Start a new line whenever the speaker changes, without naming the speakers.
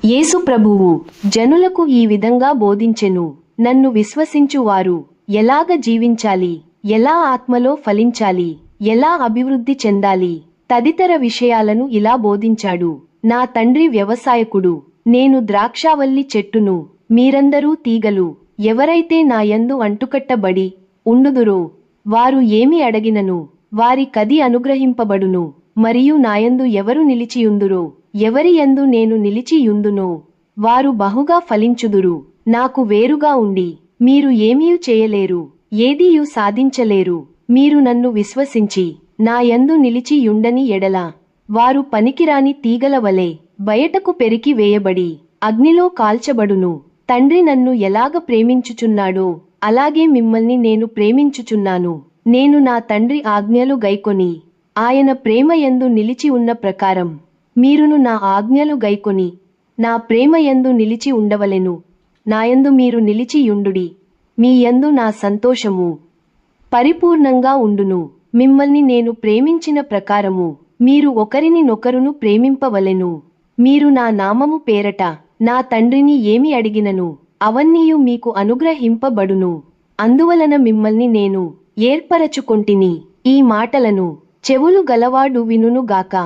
యేసు ప్రభువు జనులకు ఈ విధంగా బోధించెను. నన్ను విశ్వసించువారు ఎలాగ జీవించాలి, ఎలా ఆత్మలో ఫలించాలి, ఎలా అభివృద్ధి చెందాలి తదితర విషయాలను ఇలా బోధించాడు. నా తండ్రి వ్యవసాయకుడు, నేను ద్రాక్షావల్లి చెట్టును, మీరందరూ తీగలు. ఎవరైతే నా యందు అంటుకట్టబడి ఉండుదురో వారు ఏమి అడిగినను వారి కది అనుగ్రహింపబడును. మరియు నాయందు ఎవరు నిలిచియుందురో, ఎవరి యందు నేను నిలిచియుందునో వారు బహుగా ఫలించుదురు. నాకు వేరుగా ఉండి మీరు ఏమీ చేయలేరు, ఏదియూ సాధించలేరు. మీరు నన్ను విశ్వసించి నా యందు నిలిచియుండని ఎడల వారు పనికిరాని తీగల వలె బయటకు పెరికి వేయబడి అగ్నిలో కాల్చబడును. తండ్రి నన్ను ఎలాగ ప్రేమించుచున్నాడో అలాగే మిమ్మల్ని నేను ప్రేమించుచున్నాను. నేను నా తండ్రి ఆజ్ఞలు గైకొని ఆయన ప్రేమ యందు నిలిచి ఉన్న ప్రకారం మీరును నా ఆజ్ఞలు గైకొని నా ప్రేమ యందు నిలిచి ఉండవలెను. నాయందు మీరు నిలిచియుండుడి, మీ యందు నా సంతోషము పరిపూర్ణంగా ఉండును. మిమ్మల్ని నేను ప్రేమించిన ప్రకారము మీరు ఒకరినినొకరును ప్రేమింపవలెను. మీరు నా నామము పేరట నా తండ్రిని ఏమి అడిగినను అవన్నీయు మీకు అనుగ్రహింపబడును. అందువలన మిమ్మల్ని నేను ఏర్పరచుకొంటిని. ఈ మాటలను చెవులు గలవాడు వినును గాక.